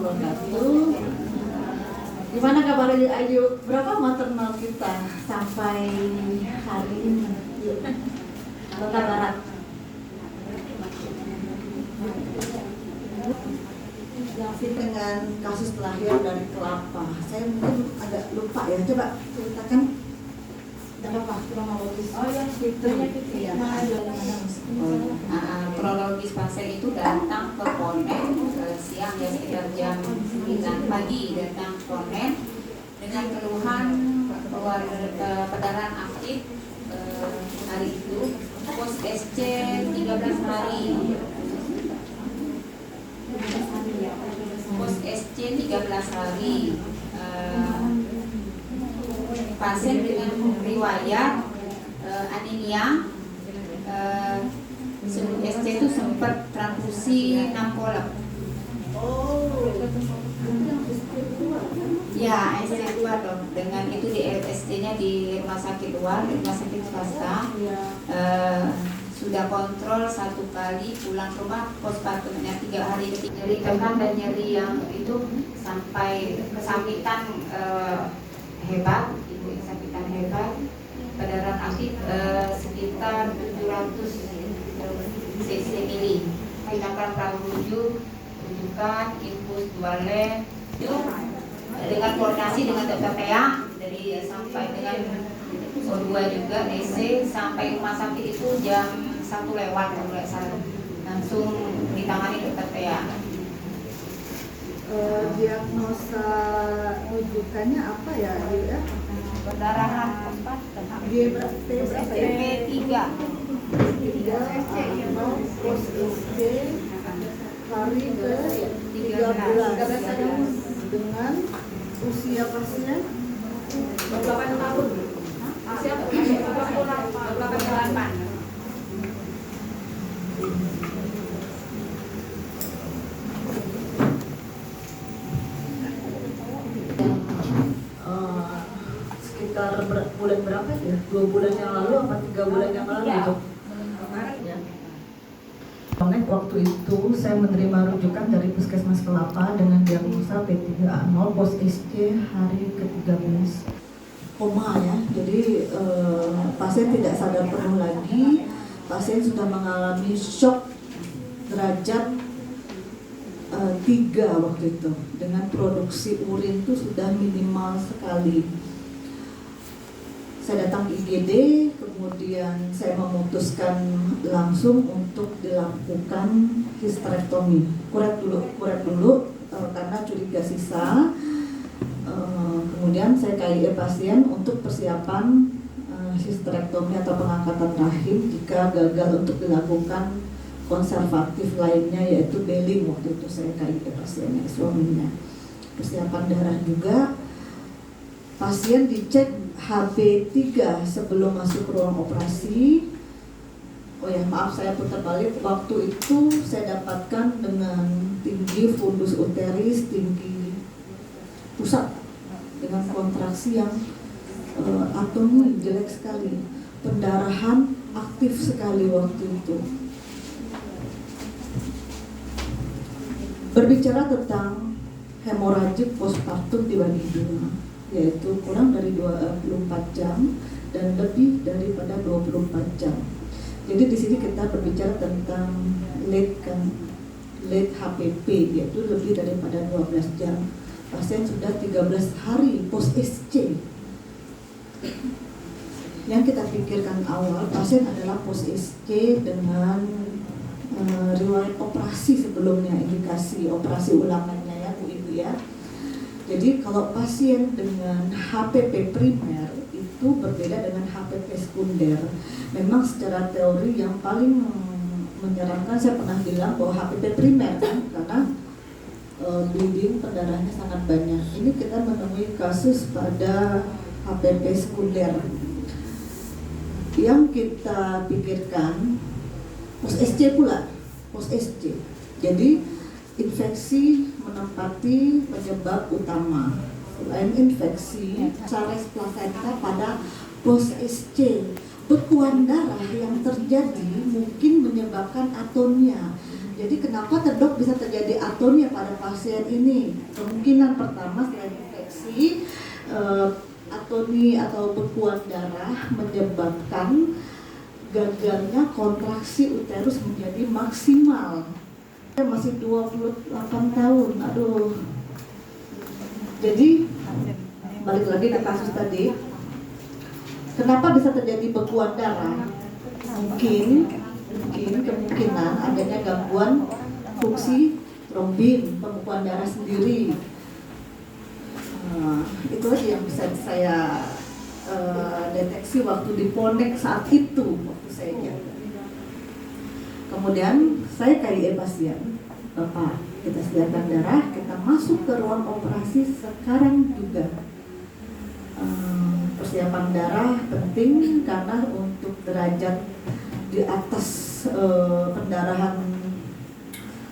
wabarakatuh. Gimana kabar Ayu? Berapa maternal kita sampai hari ini? Kota Barat. Masih dengan kasus terakhir dari Kelapa. Saya mungkin agak lupa ya. Coba ceritakan. Apa kronologis? Oh ya, ceritanya gitu ya. Kronologis pasien itu datang ke Ponen siang ya sekitar jam 9 pagi datang ke Ponen dengan keluhan keluar perdarahan aktif hari itu pos SC 13 hari. Pos SC 13 hari. Pasien dengan riwayat anemia, sebelum SC itu sempat transfusi 6 kolak. Ya, SC keluar dong. Dengan itu di RSC-nya di rumah sakit luar, di rumah sakit swasta. Sudah kontrol 1 kali, pulang ke rumah postpartumnya 3 hari, nyeri tekan dan nyeri yang itu sampai kesakitan hebat, ibu kesakitan hebat, perdarahan aktif sekitar 700 cc mili. Kita akan rujuk, rujukan, infus 2 lem, dengan koordinasi dengan dokter PA dari sampai dengan O2 juga DC sampai rumah sakit itu jam 1 lewat langsung ditangani dokter PA. Diagnosa rujukannya apa ya? Perdarahan keempat TP3 pos SC hari ke 13 dengan usia pasien 8 tahun. Usia 28. Sekitar bulan berapa ya? 2 bulan yang lalu apa 3 bulan yang lalu ya. Itu? Ya. Waktu itu saya menerima rujukan dari Puskesmas Kelapa dengan diagnosa P3A0 pos SC hari ke-13. Koma ya, jadi pasien tidak sadar penuh lagi, pasien sudah mengalami shock derajat 3 waktu itu, dengan produksi urin itu sudah minimal sekali. Saya datang ke IGD, kemudian saya memutuskan langsung untuk dilakukan histerektomi. Kuret dulu karena curiga sisa. Kemudian saya KIE pasien untuk persiapan histerektomi atau pengangkatan rahim jika gagal untuk dilakukan konservatif lainnya yaitu beling. Waktu itu saya KIE pasiennya, suaminya. Persiapan darah juga. Pasien dicek HB3 sebelum masuk ke ruang operasi. Oh ya, maaf saya putar balik. Waktu itu saya dapatkan dengan tinggi fundus uteris, tinggi pusat dengan kontraksi yang atomnya jelek sekali. Pendarahan aktif sekali waktu itu. Berbicara tentang hemoragik postpartum dibagi 2, yaitu kurang dari 24 jam dan lebih daripada 24 jam. Jadi di sini kita berbicara tentang late HPP, yaitu lebih daripada 12 jam. Pasien sudah 13 hari post SC. Yang kita pikirkan awal, pasien adalah post SC dengan riwayat operasi sebelumnya, indikasi operasi ulangannya ya Bu Ibu ya. Jadi kalau pasien dengan HPP primer itu berbeda dengan HPP sekunder. Memang secara teori yang paling menyarankan, saya pernah bilang bahwa HPP primer kan, karena bleeding pendarahannya sangat banyak. Ini kita menemui kasus pada HPP sekunder. Yang kita pikirkan post SC pula, post SC. Jadi infeksi menempati penyebab utama. Selain infeksi, sares plasenta pada post SC, bekuan darah yang terjadi mungkin menyebabkan atonia. Jadi kenapa dok bisa terjadi atonia pada pasien ini? Kemungkinan pertama selain infeksi, atoni atau bekuan darah menyebabkan gagalnya kontraksi uterus menjadi maksimal. Saya masih 28 tahun, aduh. Jadi balik lagi ke kasus tadi, kenapa bisa terjadi bekuan darah? Mungkin kemungkinan adanya gangguan fungsi trombin, pembekuan darah sendiri. Itu aja yang bisa saya deteksi waktu di Ponek saat itu, waktu saya jaga. Kemudian saya KIE pasien, Bapak, kita sediakan darah, kita masuk ke ruang operasi sekarang juga. Persiapan darah penting karena untuk derajat di atas pendarahan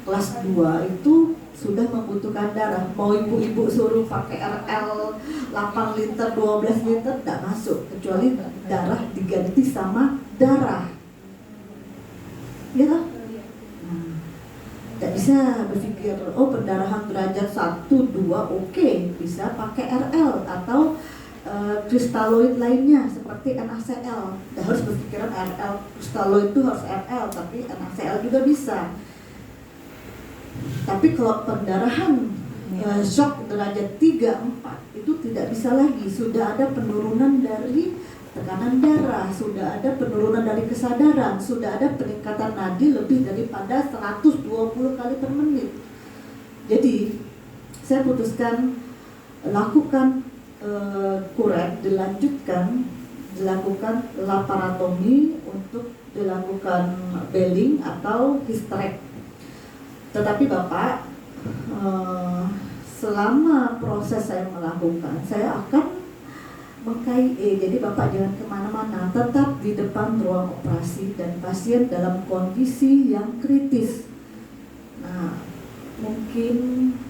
kelas 2 itu sudah membutuhkan darah. Mau ibu-ibu suruh pakai RL 8 liter, 12 liter, tidak masuk kecuali darah diganti sama darah. Ya kan? Tidak bisa berpikir, oh pendarahan derajat 1, 2 oke, bisa pakai RL atau kristaloid lainnya seperti NaCl. Tidak harus berpikiran RL, kristaloid itu harus RL, tapi NaCl juga bisa. Tapi kalau pendarahan shock derajat 3, 4 itu tidak bisa lagi. Sudah ada penurunan dari tekanan darah, sudah ada penurunan dari kesadaran, sudah ada peningkatan nadi lebih daripada 120 kali per menit. Jadi saya putuskan lakukan kuret, dilakukan laparotomi untuk dilakukan beling atau hysterek. Tetapi Bapak, selama proses saya melakukan, saya akan meng-KIE. Jadi Bapak jangan kemana-mana, tetap di depan ruang operasi dan pasien dalam kondisi yang kritis. Nah, mungkin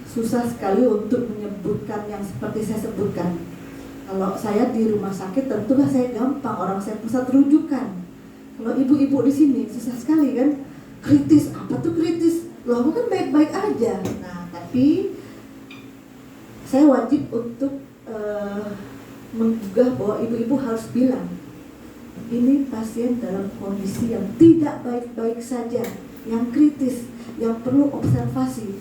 susah sekali untuk menyebutkan yang seperti saya sebutkan. Kalau saya di rumah sakit tentulah saya gampang, orang saya pusat rujukan. Kalau ibu-ibu di sini susah sekali kan, kritis, apa tuh kritis? Loh, aku kan baik-baik aja. Nah, tapi saya wajib untuk menggugah bahwa ibu-ibu harus bilang, ini pasien dalam kondisi yang tidak baik-baik saja, yang kritis, yang perlu observasi.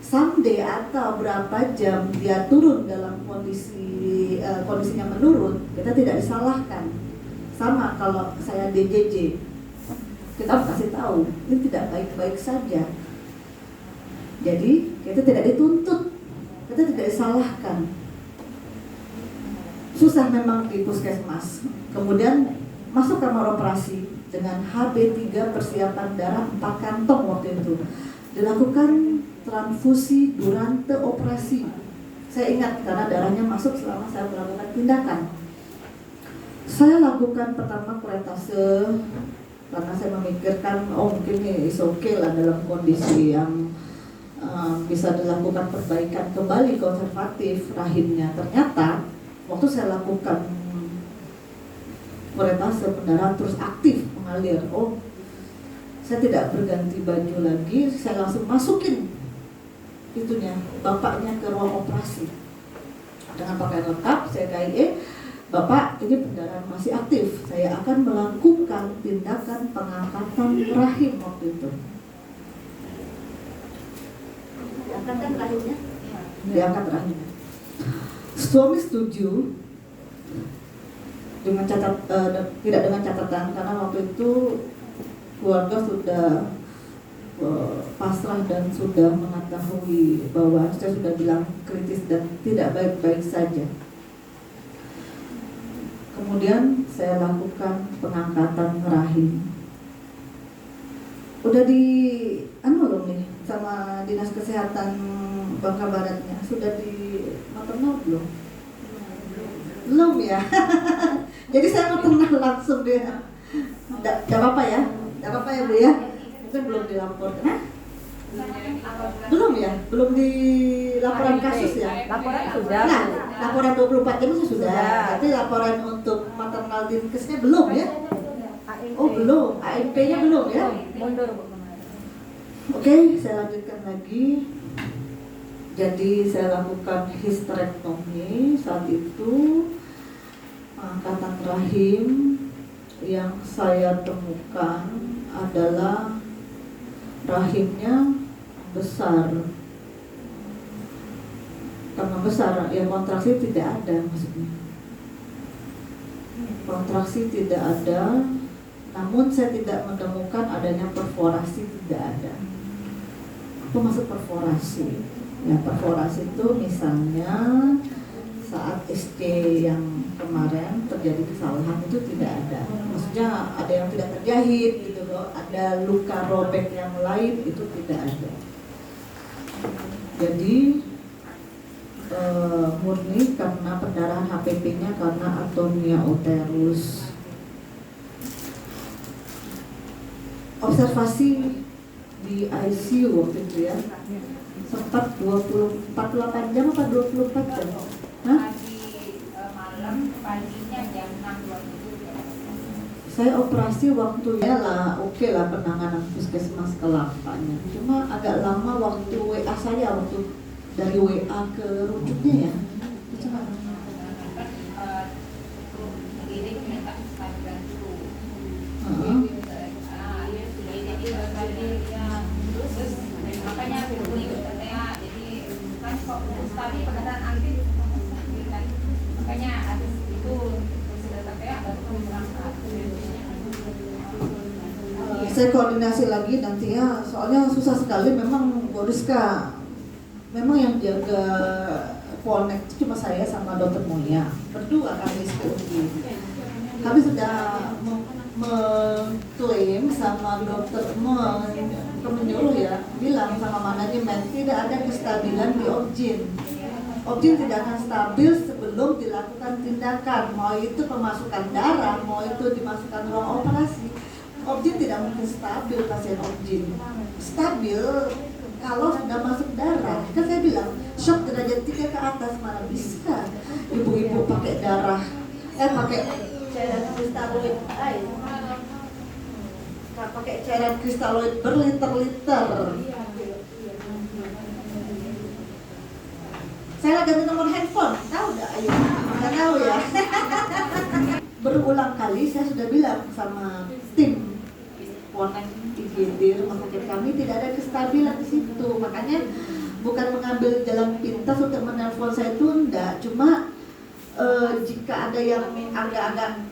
Someday atau berapa jam dia turun dalam kondisinya menurun, kita tidak disalahkan. Sama kalau saya DJJ, kita harus kasih tahu ini tidak baik-baik saja. Jadi kita tidak dituntut, kita tidak disalahkan. Susah memang di puskesmas. Kemudian masuk kamar operasi dengan HB3 persiapan darah 4 kantong waktu itu. Dilakukan transfusi durante operasi. Saya ingat karena darahnya masuk selama saya melakukan tindakan. Saya lakukan pertama kuretase karena saya memikirkan, oh mungkin ini is okay lah dalam kondisi yang bisa dilakukan perbaikan kembali konservatif rahimnya. Ternyata waktu saya lakukan kuretase pendarahan terus aktif mengalir. Oh, saya tidak berganti baju lagi, saya langsung masukin itunya, bapaknya ke ruang operasi dengan pakaian lengkap. Saya KIE, Bapak ini pendarahan masih aktif, saya akan melakukan tindakan pengangkatan rahim waktu itu. Diangkatkan rahimnya? Diangkat rahimnya. Suami setuju dengan tidak dengan catatan karena waktu itu keluarga sudah pasrah dan sudah mengetahui bahwa saya sudah bilang kritis dan tidak baik-baik saja. Kemudian saya lakukan pengangkatan rahim. Udah di belum nih sama Dinas Kesehatan Bangka Baratnya, sudah di maternal belum? Belum ya. Jadi saya maternal langsung dia. Tidak apa-apa ya, tidak apa-apa ya Bu ya. Mungkin belum dilaporkan. Belum ya? Belum di laporan kasus ya? Laporan sudah. Nah, laporan 24 jam sudah. Tapi laporan untuk maternal dinkesnya belum ya? Oh belum, AMP-nya belum ya? Mundur Bu kemarin. Oke, saya lanjutkan lagi. Jadi saya lakukan histerektomi. Saat itu pengangkatan rahim yang saya temukan adalah rahimnya besar. Karena besar, ya kontraksi tidak ada maksudnya. Kontraksi tidak ada, namun saya tidak menemukan adanya perforasi, tidak ada. Apa maksud perforasi? Ya, perforasi itu misalnya saat SC yang kemarin terjadi kesalahan itu tidak ada. Maksudnya ada yang tidak terjahit gitu loh, ada luka robek yang lain itu tidak ada. Jadi murni karena pendarahan HPP-nya karena atonia uterus. Observasi di ICU waktu itu ya, sempat 48 jam apa 24 jam? Hah? Malam, paginya jam 6.27. Saya operasi waktunya lah, oke lah penanganan puskesmas Kelapanya. Cuma agak lama waktu WA saya, waktu dari WA ke rujuknya ya. Makanya jadi kan kok tadi pengadaan anti kan, makanya habis itu sudah terkaya baru berangkat. Saya koordinasi lagi nanti ya, soalnya susah sekali memang Bu Rizka. Memang yang jaga connect cuma saya sama Dokter Mulia, berdua kami studi. Kami sudah mengklaim sama dokter menyuruh ya, bilang sama manajemen tidak ada kestabilan di objin. Objin tidak akan stabil sebelum dilakukan tindakan, mau itu pemasukan darah, mau itu dimasukkan ruang operasi. Objin tidak mungkin stabil pasien objin. Stabil kalau sudah masuk darah. Kan saya bilang shock derajat 3 ke atas mana bisa ibu-ibu pakai darah, pakai cairan kristaloid air, pakai cairan kristaloid berliter-liter. Saya ganti nomor handphone, tahu nggak? Ayo, nggak tahu ya. Berulang kali saya sudah bilang sama tim Connect IGD rumah sakit kami tidak ada kestabilan di situ. Makanya bukan mengambil jalan pintas untuk menelpon saya itu enggak, cuma jika ada yang agak-agak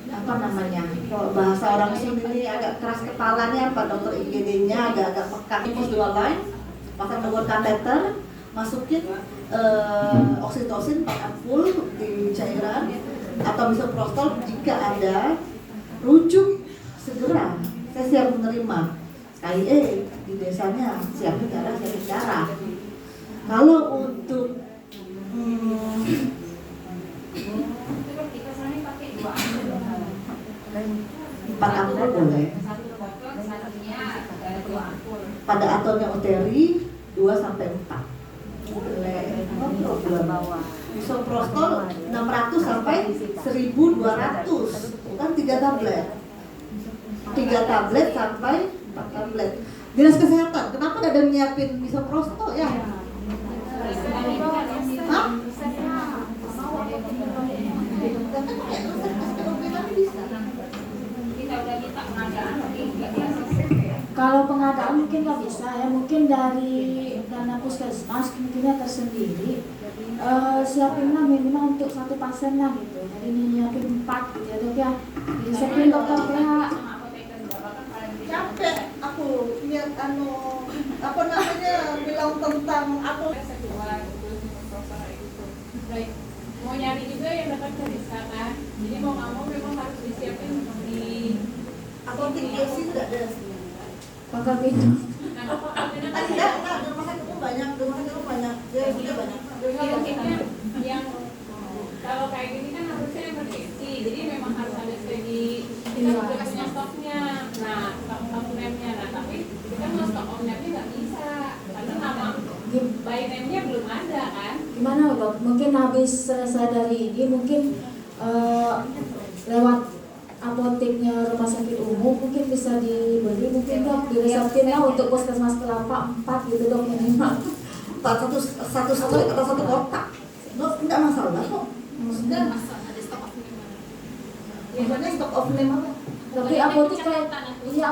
apa namanya, kalau bahasa orang sini agak keras kepalanya, apa dokter IGD-nya agak-agak pekat, infus 2 line, pasang nomor kateter, masukin oksitosin 4 ampul di cairan atau misoprostol. Jika ada, rujuk segera. Saya siap menerima KIE di desanya, siapin darah, siapin darah. Kalau untuk empat ampul boleh. Pada atonia uteri 2 sampai 4. Boleh. Misoprostol 600 sampai 1200. Bukan 3 tablet. 3 tablet sampai 4 tablet. Dinas Kesehatan, kenapa gak ada nyiapin misoprostol ya? Hah? Kalau pengadaan mungkin nggak bisa ya, mungkin dari dana puskesmas mungkinnya tersendiri. Siapin lah minimal untuk 1 pasien lah gitu. Jadi nyiapin 4 gitu ya dok ya. Disiapin dokter PH. Capek aku lihat apa namanya bilang tentang aku. Mau nyari juga yang dekat dari sana. Jadi mau nggak mau memang harus disiapin di Apotek Desi tidak ada. Pangkal itu. Ada, di rumah sakit umum banyak, dia punya banyak. Yang kalau kayak gini kan harusnya emergency, jadi memang harus ada studi. Kita sudah punya stoknya, nah stok nemnya, nah tapi kita mau stok omnetnya nggak bisa karena nama by name-nya belum ada kan. Gimana dok? Mungkin habis selesai dari ini mungkin lewat apoteknya rumah sakit umum mungkin bisa dibeli, mungkin dok diresepin lah untuk puskesmas kelapa 4 gitu dok minimal. Satu strip atau satu kotak, nggak masalah kok. Maksudnya biasanya stok of name apa? Tapi apotek kayak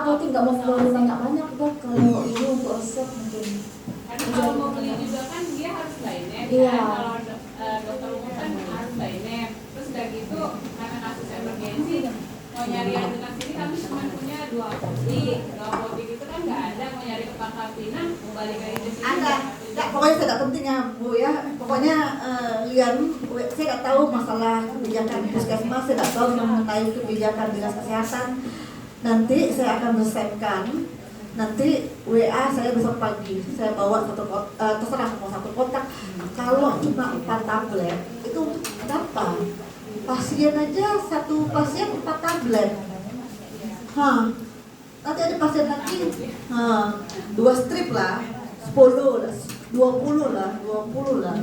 apotek nggak mau keluarin banyak dok kalau ini untuk resep mungkin. Karena kalau mau beli juga kan dia harus by name. Iya. Kalau dokter umum kan harus by name. Terus udah gitu karena kasus emergensi mau nyari yang dekat sini kami cuma punya 2 apotek. 2 apotek itu kan nggak ada, mau nyari ke Pangkal Pinang mau balik lagi ke sini. Ada. Nggak, pokoknya saya nggak penting ya Bu ya. Pokoknya Lian, saya nggak tahu masalah kebijakan puskesmas, saya nggak tahu mengenai kebijakan dinas kesehatan. Nanti saya akan resepkan. Nanti WA saya besok pagi, saya bawa satu kotak, terserah mau satu kotak. Kalau cuma 4 tablet itu berapa? Pasien aja satu pasien 4 tablet. Nanti ada pasien lagi, 2 strip lah, 10 lah, 20 lah.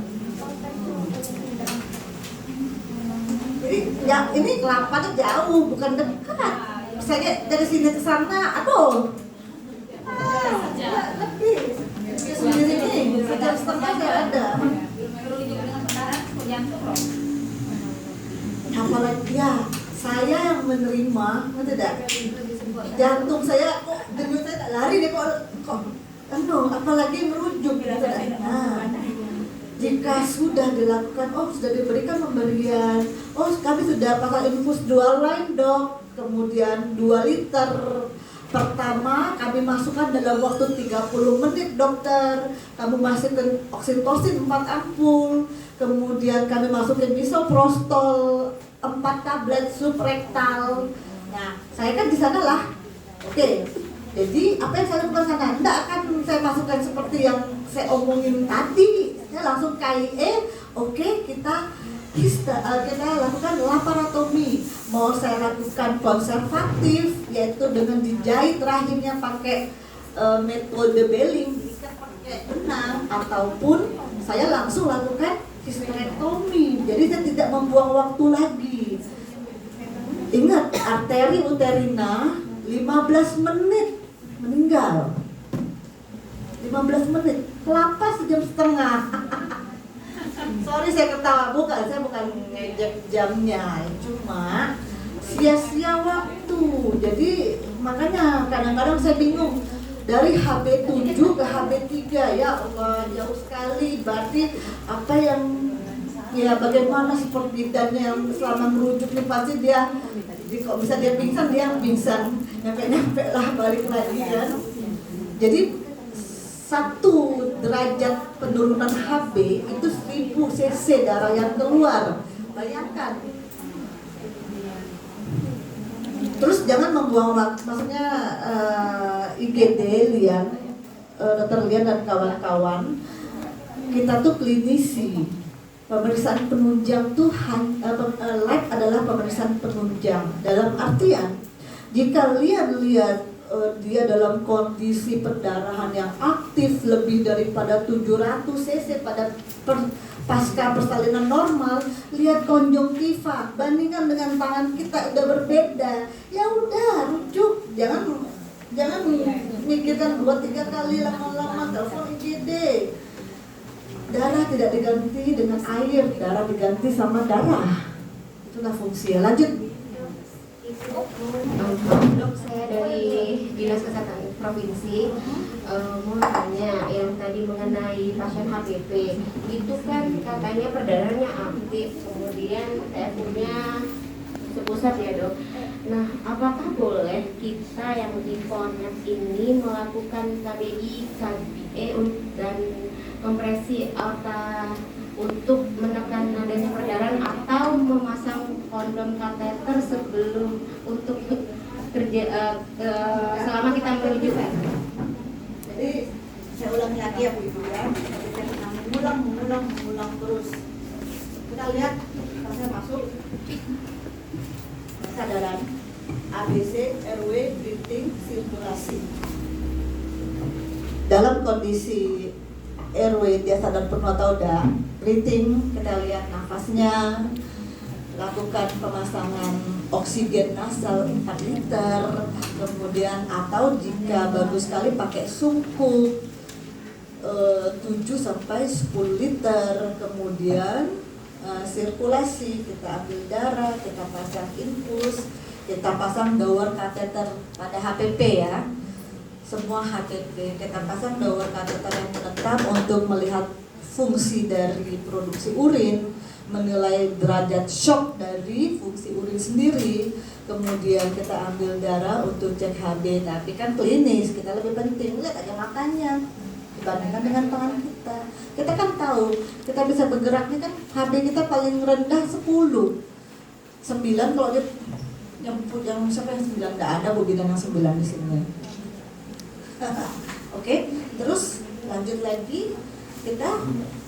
Jadi ya, ini Kelapanya jauh, bukan dekat. Misalnya dari sini ke sana, aduh. Lebih. Sendiri nih, 1,5 jam saya ada. Apalagi ya, saya yang menerima, tidak. Jantung saya kok, denyut saya tak lari deh kok. Apalagi merujuk gitu. Nah, jika sudah dilakukan, sudah diberikan pemberian, kami sudah pasang infus dual line dok, kemudian 2 liter. Pertama kami masukkan dalam waktu 30 menit dokter. Kamu masukkan oksitosin 4 ampul. Kemudian kami masukin misoprostol 4 tablet subrektal. Nah, saya kan di sana lah. Oke. Jadi apa yang saya lakukan sana? Tidak akan saya masukkan seperti yang saya omongin tadi. Saya langsung KIE. Oke, kita lakukan laparotomi. Mau saya lakukan konservatif, yaitu dengan dijahit rahimnya pakai metode Belling, diikat pakai benang, ataupun saya langsung lakukan histerektomi. Jadi saya tidak membuang waktu lagi. Ingat, arteri uterina 15 menit meninggal. 15 menit, kelapa 1,5 jam. Sorry saya ketawa, saya bukan ngejek jamnya, cuma sia-sia waktu. Jadi makanya kadang-kadang saya bingung dari HB7 ke HB3, ya Allah jauh sekali. Berarti apa yang bagaimana seperti dan yang selama merujuk nih pasti dia kok bisa dia pingsan, nyampe lah balik lagi kan. Jadi 1 derajat penurunan HB itu 1000 cc darah yang keluar. Bayangkan. Terus jangan membuang waktu, maksudnya IGD Lian, Dr. Lian dan kawan-kawan, kita tuh klinisi. Pemeriksaan penunjang tuh lab adalah pemeriksaan penunjang. Dalam artian, jika Lian lihat dia dalam kondisi perdarahan yang aktif lebih daripada 700 cc pada pasca persalinan normal, lihat konjungtiva, bandingkan dengan tangan kita udah berbeda, ya udah rujuk, jangan mikirkan 2-3 kali lama-lama telepon IGD. Darah tidak diganti dengan air, darah diganti sama darah. Itulah fungsinya. Lanjut. Dok, saya dari Dinas Kesehatan Provinsi mau tanya yang tadi mengenai pasien HPV itu kan katanya perdarahannya aktif, kemudian TFU-nya sepusat ya dok. Nah, apakah boleh kita yang di Pontianak ini melakukan KBI, KBE dan kompresi aorta untuk menekan adanya perdarahan atau memasang kondom kateter sebelum untuk kerja selama kita merujuk? Jadi saya ulangi lagi ya Bu Ibu ya. Saya mengulang terus. Kita lihat kalau saya masuk kesadaran ABC, RW, breathing, sirkulasi. Dalam kondisi RW dia sadar penuh atau enggak, breathing kita lihat nafasnya, lakukan pemasangan oksigen nasal 4 liter, kemudian atau jika bagus sekali pakai sungkup 7 sampai 10 liter, kemudian sirkulasi, kita ambil darah, kita pasang infus, kita pasang gawar kateter pada HPP ya, semua HPP kita pasang gawar kateter yang menetap untuk melihat fungsi dari produksi urin, menilai derajat shock dari fungsi urin sendiri, kemudian kita ambil darah untuk cek HB, tapi kan klinis kita lebih penting lihat aja matanya dibandingkan dengan tangan kita. Kita kan tahu kita bisa bergeraknya kan HB kita paling rendah 10, 9 kalau dia yang siapa yang 9, nggak ada Bu Bidan yang 9 di sini. Oke, terus lanjut lagi kita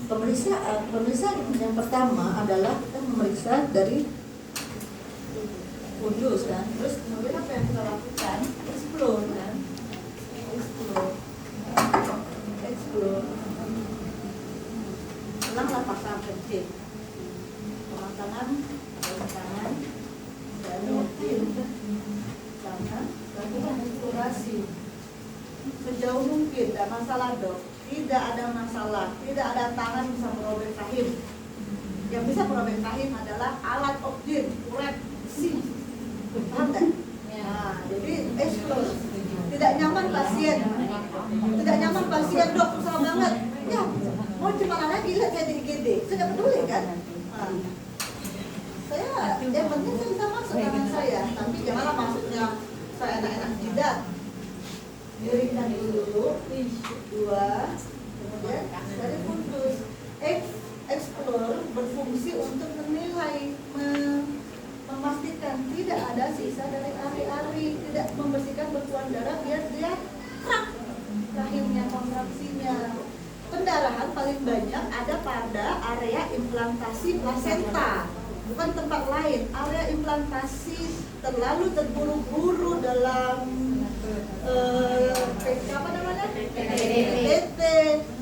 pemeriksaan yang pertama adalah kita memeriksa dari fundus kan, terus kemudian apa yang kita lakukan? Explore kan, explore ulang lapak tahap penting, pematangan tangan dan tangan, lakukan eksplorasi sejauh mungkin, tidak masalah dok, tidak ada masalah, tidak ada tangan bisa merobek rahim. Yang bisa merobek rahim adalah alat objek, uret, besi, paham nggak? Nah, jadi explore. Tidak nyaman pasien dok, susah banget. Ya, mau gimana lagi lihat saya di IGD, saya nggak peduli kan? Nah, saya yang penting saya bisa masuk tangan saya, tapi janganlah masuknya saya enak-enak jidat. Miringkan dulu, 2, kemudian dari fundus. Explore berfungsi untuk menilai, memastikan tidak ada sisa dari ari-ari, tidak membersihkan bekuan darah biar dia krak rahimnya, kontraksinya. Pendarahan paling banyak ada pada area implantasi plasenta, bukan tempat lain. Area implantasi terlalu terburu-buru dalam apa namanya? PT,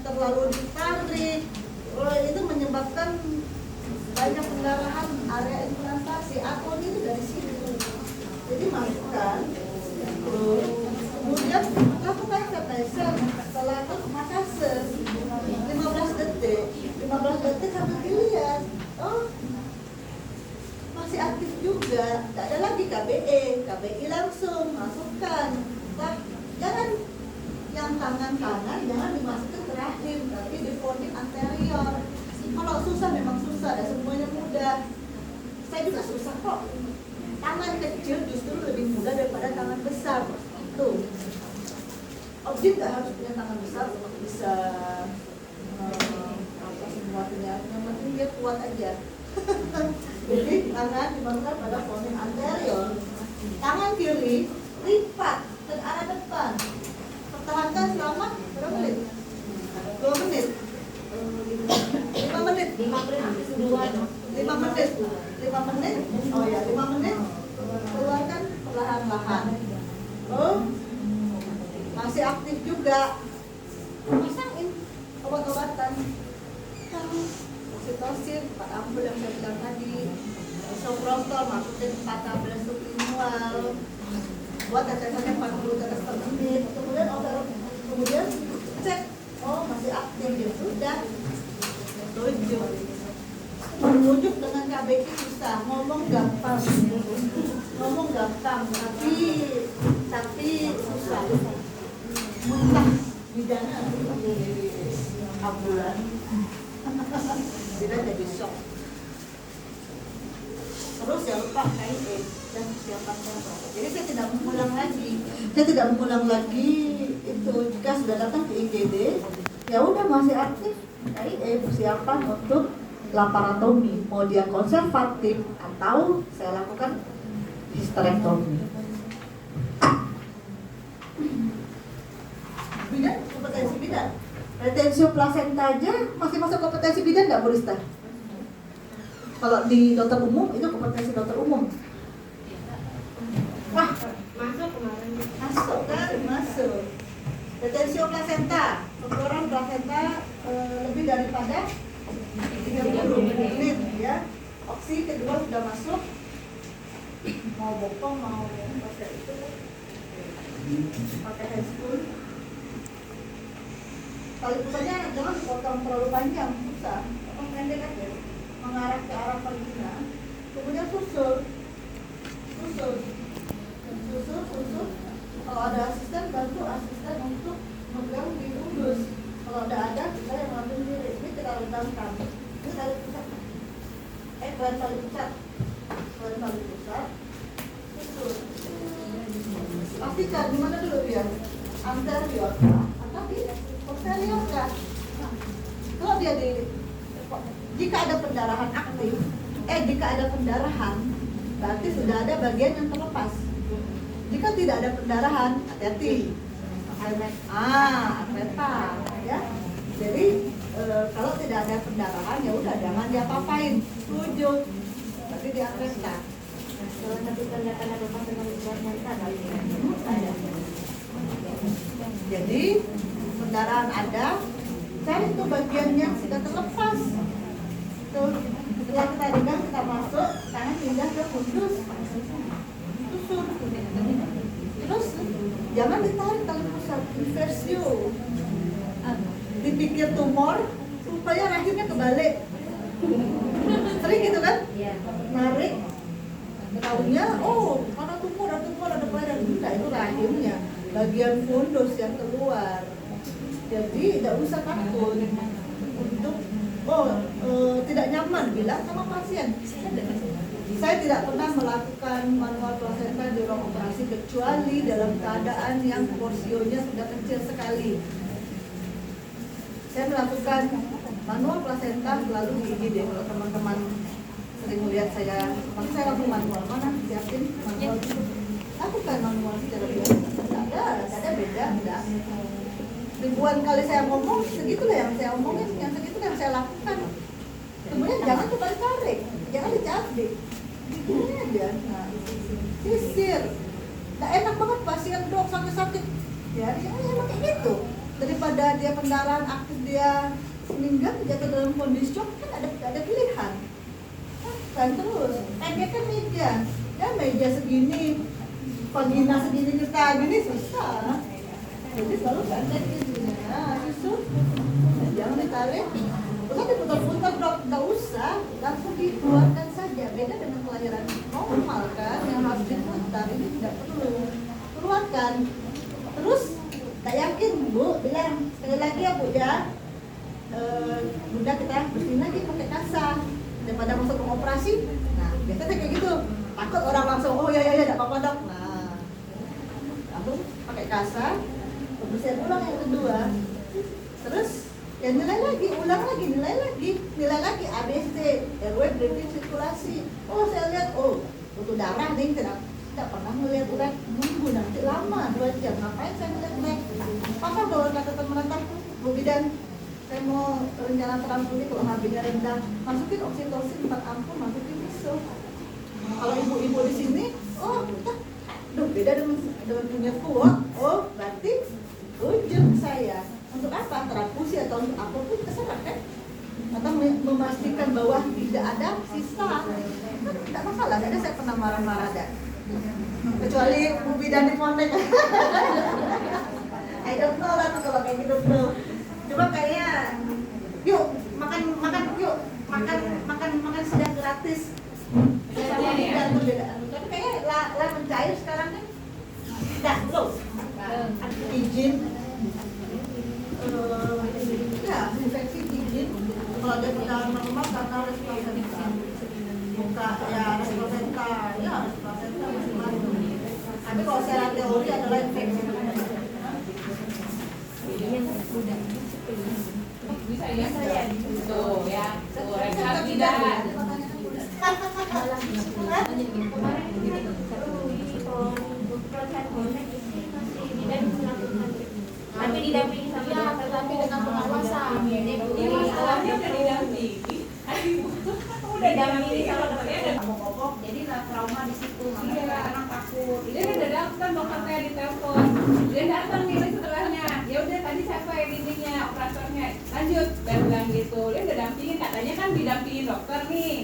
terlalu ditarik, itu menyebabkan banyak pendarahan area implantasi. Akun itu dari situ. Jadi masukkan, kemudian lakukan tetesan setelah itu masase 15 detik sampai dilihat, oh masih aktif juga, tidak ada lagi KBI langsung masukkan. Nah, jangan yang tangan kanan jangan dimasukkan ke rahim, tapi di forehead anterior. Kalau susah memang susah, dan semuanya mudah. Saya juga susah kok. Tangan kecil justru lebih mudah daripada tangan besar. Tuh, objek nggak harus punya tangan besar untuk bisa apa semuanya. Yang penting dia kuat aja. Jadi tangan dimasukkan pada forehead anterior. Tangan kiri lipat ke arah depan. Pertahankan selama berapa menit? 2 menit. 5 menit. 5 menit. Oh ya, 5 menit. Keluarkan perlahan-lahan. Oh, masih aktif juga. Pasangin obat-obatan. Oksitosin, 4 ampul yang saya bilang tadi. Isoprostol, masukin 4 tablet sublingual. Buat tetesannya 40 tetes per menit. Kemudian cek, oh masih aktif, ya sudah. Merujuk dengan KBI susah, ngomong gampang, tapi susah. Muntah bidana ambulan, tidak jadi shock. Terus jangan lupa KIE dan persiapan kontrol. Jadi saya tidak mengulang lagi itu. Jika sudah datang ke IGD, ya udah masih aktif KIE, persiapan untuk laparotomi, mau dia konservatif atau saya lakukan histerektomi. Bidan, kompetensi bidan. Retensio plasenta aja masih masuk kompetensi bidan nggak, Bu Rista? Kalau di dokter umum itu kompetensi dokter umum. Wah, Masuk kemarin. masuk. Retensio plasenta, pengeluaran plasenta lebih daripada 30 menit ya. operasi kedua sudah masuk, mau bokong mau pakai itu, pakai handscoon. Tali pusatnya jangan dipotong terlalu panjang, susah, potong pendek aja, mengarah ke arah vagina. Kemudian susul. Kalau ada asisten, bantu asisten untuk megang di undus. Kalau ada kita yang ngambil sendiri. Ini kita rendamkan. Ini tali pusat. Keluar tali pusat. Susul. Pastikan di mana dulu dia? Anterior atau di posterior kah? Kalau dia jika ada pendarahan aktif, jika ada pendarahan, berarti sudah ada bagian yang terlepas. Jika tidak ada pendarahan, hati-hati. Akreta, ya. Jadi kalau tidak ada pendarahan, ya udah jangan diapa-apain, rujuk. Berarti di akreta. Kalau tapi tanda-tanda lepas dengan mental kali ada. Jadi pendarahan ada, cari tuh bagian yang sudah terlepas. Tuh, setelah kita pegang, kita masuk, tangan pindah ke kudus. Susul. Terus jangan ditarik tali pusat, inversio. Dipikir tumor supaya rahimnya kebalik. Sering gitu kan? Iya. Narik. Tahunya, mana tumor, ada pelajaran. Enggak, itu rahimnya. Bagian fundus yang keluar. Jadi tidak usah takut untuk tidak nyaman bilang sama pasien. Saya tidak pernah melakukan manual plasenta di ruang operasi kecuali dalam keadaan yang porsionya sudah kecil sekali. Saya melakukan manual plasenta selalu di IGD. Kalau teman-teman sering melihat saya lakukan manual, mana siapin manual itu. Lakukan manual secara biasa. Tidak ada beda, tidak. Ribuan kali saya ngomong, segitulah yang saya omongin, yang segitulah yang saya lakukan. Kemudian jangan tarik, jangan dicabik. Gini aja, sisir. Nggak enak banget pasien dok sakit-sakit. Ya, emang kayak gitu. Daripada dia pendarahan aktif, dia meninggal jatuh dalam kondisi shock, kan ada pilihan. Kan terus, pendekkan meja. Ya meja segini, vagina segini kita gini susah. Jadi selalu pendek gini. Susul. Jangan ditarik. Usah diputar-putar dok, nggak usah, langsung dikeluarkan saja. Beda dengan kelahiran normal kan, yang harus diputar, ini tidak perlu. Keluarkan. Terus, tak yakin bu, bilang sekali lagi ya bu ya, bunda kita bersihin lagi pakai kasa daripada masuk ke operasi. Nah, biasanya kayak gitu. Takut orang langsung, ya, tidak apa-apa dok. Nah, langsung pakai kasa, bersihin ulang yang kedua. Terus ya nilai lagi, ulang lagi, nilai lagi ABC, airway, breathing, sirkulasi. Saya lihat, butuh darah nih, tidak pernah melihat urat, nunggu nanti lama 2 jam. Ngapain saya melihat urat? Pasang kalau kata teman Bu Bidan, saya mau rencana terampuni kalau HB-nya rendah, masukin oksitosin 4 ampul, masukin iso. Kalau ibu-ibu di sini, beda dengan punya kuat. Berarti rujuk saya. Untuk apa? Transfusi atau untuk apapun terserah kan? Atau memastikan bahwa tidak ada sisa, kan tidak masalah. Tidak ada saya pernah marah-marah ada. Kecuali Bu Bidan di Pondek. I don't know lah tuh kalau kayak gitu tuh. Coba kayak, yuk makan sedang gratis. Sama Bidan tuh beda. Tapi kayaknya lah mencair sekarang kan. Tidak, belum. Izin. Infeksi izin. Kalau ada pendarahan normal karena resplasenta. Buka ya resplasenta, masih masuk. Tapi kalau secara teori adalah infeksi. Bisa ya? Tuh ya, tuh rekap tidak. Tapi didampingi sama dokter, tapi dengan pengawasan. Ini masalahnya udah didampingi. Udah didampingi sama dokternya dan Pokok, jadi trauma di situ, makanya anak takut. dia kan udah datang dokter saya di telepon. Dia datang nih setelahnya. Ya udah tadi siapa yang ininya operatornya lanjut dan bilang gitu. Dia udah dampingin, katanya kan didampingin dokter nih.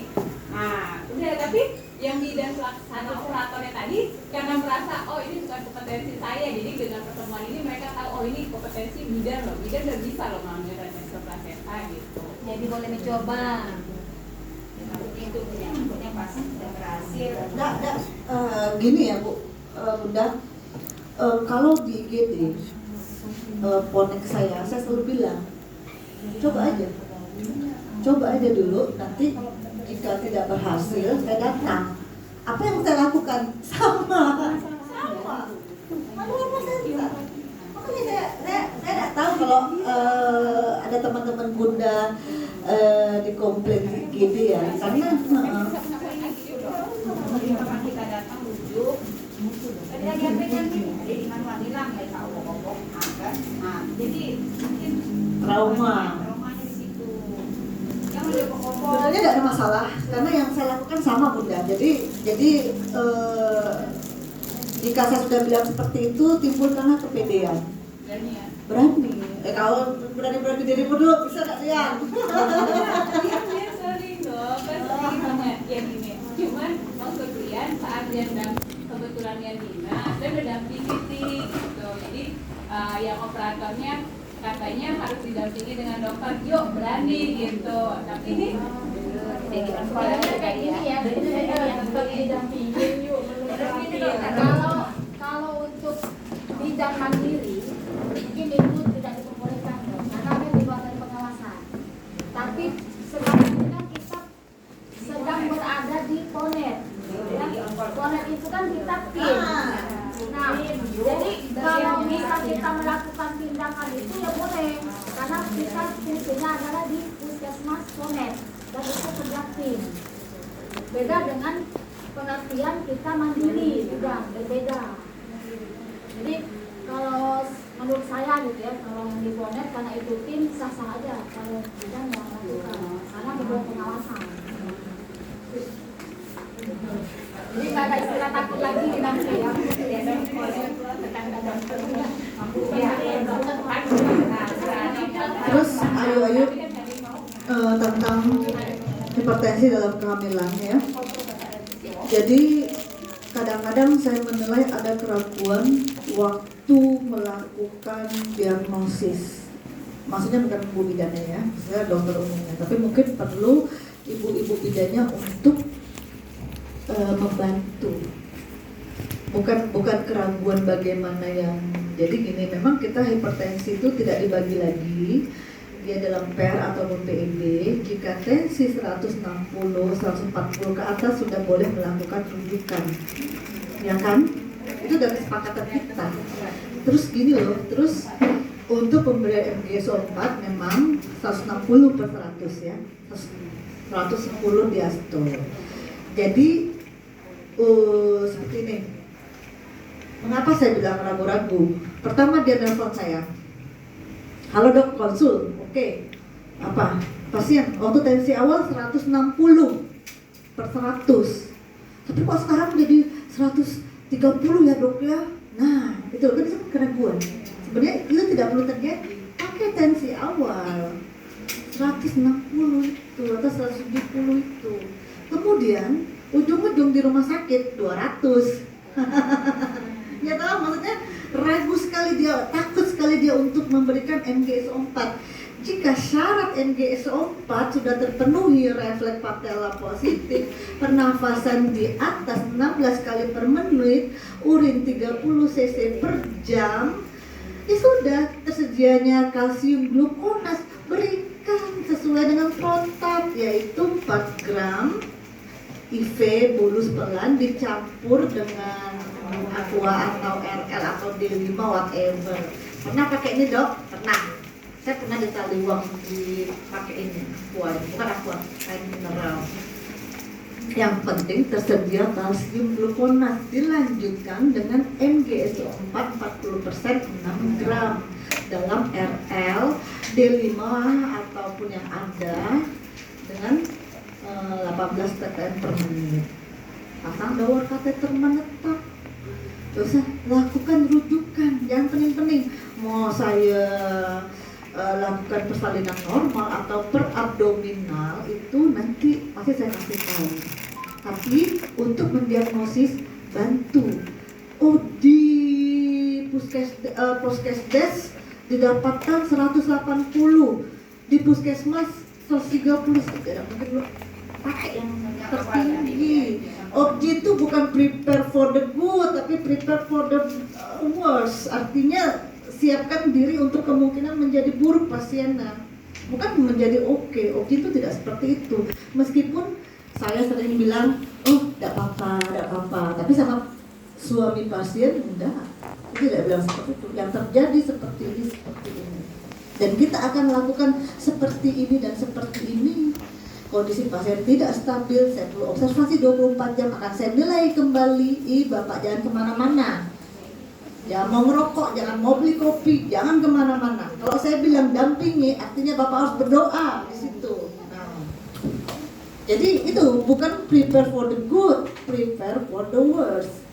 Nah, udah, tapi yang bidan pelaksana operatornya tadi karena merasa oh ini bukan kompetensi saya, jadi dengan pertemuan ini mereka tahu oh ini kompetensi bidan loh, bidan udah bisa loh mengambil transfer plasenta gitu. Jadi boleh mencoba. Itu punya pas sudah berhasil. Gini ya Bu, Bunda, kalau di IGD ponek saya selalu bilang coba aja dulu, nanti jika tidak berhasil saya datang. Apa yang saya lakukan sama. Lalu apa saya bisa? Makanya saya tidak tahu kalau ada teman-teman Bunda di kompleks IGD ya, karena kita datang rujuk. Tadi lagi apa yang di mana hilang ya tahu ngomong kan. Nah, jadi mungkin traumanya di situ. Yang udah pokok sebenarnya tidak ada masalah karena yang saya lakukan sama Bunda. Jadi jika saya sudah bilang seperti itu timbul karena kepedean. Berani. Kalau berani diri dulu bisa nggak lihat? Dia sering dong, pasti banget ya gini. Cuman maksud Rian saat dia kebetulan yang dinas, dia mendampingi gitu. Jadi yang operatornya katanya harus didampingi dengan dokter, yuk berani gitu. Tapi ini jadi kayak gini ya, tetap didampingin yuk. Kalau untuk bidan mandiri mungkin itu tidak diperbolehkan karena dia di luar dari pengawasan. Tapi sekarang ini kan kita sedang berada di Ponet. Ponet itu kan kita tim. Nah, jadi kalau misal kita melakukan tindakan itu ya boleh, karena kita fungsinya adalah di puskesmas Ponet dan itu kerja tim. Beda dengan pengertian kita mandiri juga berbeda. Jadi kalau menurut saya gitu ya, kalau di Ponet karena itu tim sah-sah aja, kalau tidak mau melakukan karena di bawah pengawasan. Jadi nggak ada istilah takut lagi nanti ya. Terus ayo tentang hipertensi dalam kehamilan ya. Jadi kadang-kadang saya menilai ada keraguan waktu melakukan diagnosis. Maksudnya bukan ibu bidannya ya, saya dokter umumnya, tapi mungkin perlu ibu-ibu bidannya untuk membantu. Bukan keraguan bagaimana yang. Jadi gini, memang kita hipertensi itu tidak dibagi lagi dia dalam PER atau PEB. Jika tensi 160, 140 ke atas sudah boleh melakukan rujukan, ya kan? Itu dari kesepakatan kita. Terus gini loh, terus untuk pemberian MgSO4 memang 160 per 100 ya, 110 diastol. Jadi seperti ini. Mengapa saya bilang ragu-ragu? Pertama dia nelfon saya, halo dok, konsul, oke. Apa? Pasien, waktu tensi awal 160 per 100. Tapi kok sekarang jadi 130 ya dok ya? Nah, itu kan keraguan. Sebenarnya itu tidak perlu terjadi. Pakai tensi awal 160 itu atau 170 itu. Kemudian ujung-ujung di rumah sakit 200. Ya tahu, maksudnya ragu sekali dia, takut sekali dia untuk memberikan MgSO4. Jika syarat MgSO4 sudah terpenuhi, refleks patella positif, pernafasan di atas 16 kali per menit, urin 30 cc per jam, ya sudah tersedianya kalsium glukonas, berikan sesuai dengan kontak, yaitu 4 gram IV bolus pelan dicampur dengan aqua atau RL atau D5 whatever. Pernah pakai ini dok? Pernah. Saya pernah di Taliwang dipakai ini aqua, bukan aqua, air mineral. Yang penting tersedia kalsium glukonas, dilanjutkan dengan MgSO4 40% 6 gram dalam RL D5 ataupun yang ada dengan 18 ppm per menit. Pasang dower kateter menetap. Terus lakukan rujukan, jangan pening-pening. Mau saya lakukan persalinan normal atau per abdominal itu nanti pasti saya kasih tahu. Tapi untuk mendiagnosis bantu. Oh, di puskesdes didapatkan 180, di puskesmas 130, tidak mungkin lu pakai yang tertinggi. Obji itu bukan prepare for the good, tapi prepare for the worst. Artinya siapkan diri untuk kemungkinan menjadi buruk pasiennya, bukan menjadi oke. Obji itu tidak seperti itu. Meskipun saya sering bilang, oh tidak apa-apa, tapi sama suami pasien enggak, tidak bilang seperti itu. Yang terjadi seperti ini. Dan kita akan melakukan seperti ini dan seperti ini. Kondisi pasien tidak stabil, saya perlu observasi 24 jam, akan saya nilai kembali. Bapak jangan kemana-mana, jangan mau ngerokok, jangan mau beli kopi, jangan kemana-mana. Kalau saya bilang dampingi, artinya Bapak harus berdoa di situ. Nah, jadi itu bukan prepare for the good, prepare for the worst.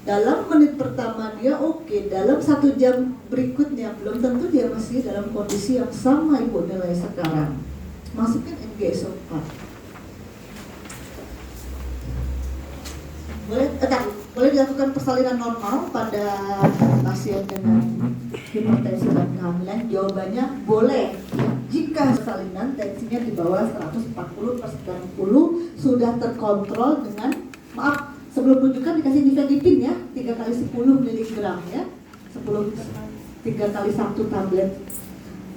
Dalam menit pertama dia oke, dalam 1 jam berikutnya belum tentu dia masih dalam kondisi yang sama ibu nilai sekarang. Masukin NGSO 4. Boleh dilakukan persalinan normal pada pasien dengan hipertensi dan kehamilan? Jawabannya boleh. Jika persalinan tensinya di bawah 140/90 sudah terkontrol dengan, maaf, sebelum rujukan dikasih nifedipin ya, 3 kali 10 mg ya, 3 kali 1 tablet.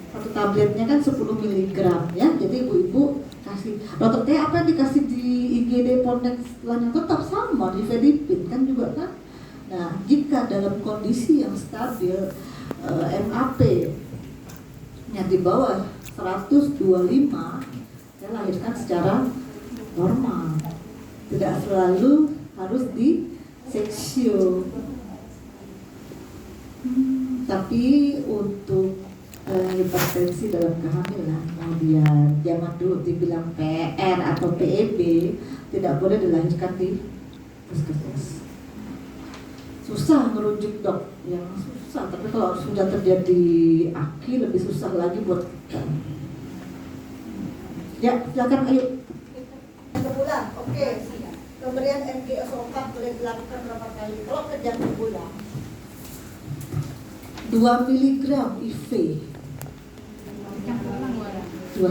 Satu tabletnya kan 10 mg ya. Jadi ibu-ibu kasih, dokter teh apa yang dikasih di IGD Pontianak setelahnya tetap sama, nifedipin kan juga kan. Nah, jika dalam kondisi yang stabil, MAP nya di bawah 125, saya lahirkan secara normal, tidak selalu harus di seksio. Tapi untuk hipertensi dalam kehamilan, kemudian jangan dulu dibilang PR atau PEB, tidak boleh dilahirkan di puskesmas. Susah merujuk dok, yang susah. Tapi kalau sudah terjadi AKI lebih susah lagi buat kita. Ya, silakan ayo. Sebulan, oke. Pemberian NGSO 4 boleh dilakukan berapa kali? Kalau kerja sebulan 2 mg IV 2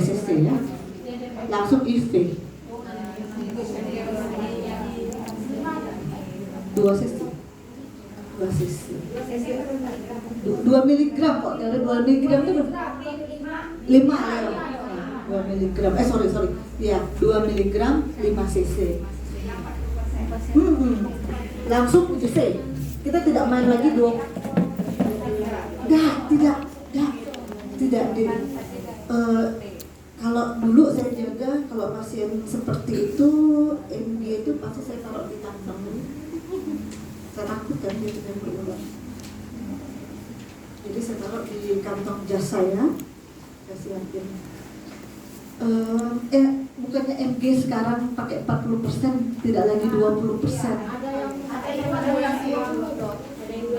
cc ya, langsung IV 2 cc 2 mg kok, dari 2 mg itu 5 ya, 2 mg, sorry ya, 2 mg 5 cc langsung IV. Kita tidak main lagi tidak di kalau dulu saya jaga, kalau pasien seperti itu MG itu pasti saya taruh di kantong. Saya takut kan dia tidak berulang. Jadi saya taruh di kantong jas saya siapin. Bukannya MG sekarang pakai 40%, tidak lagi 20%. Ada yang 20 dok. Ada yang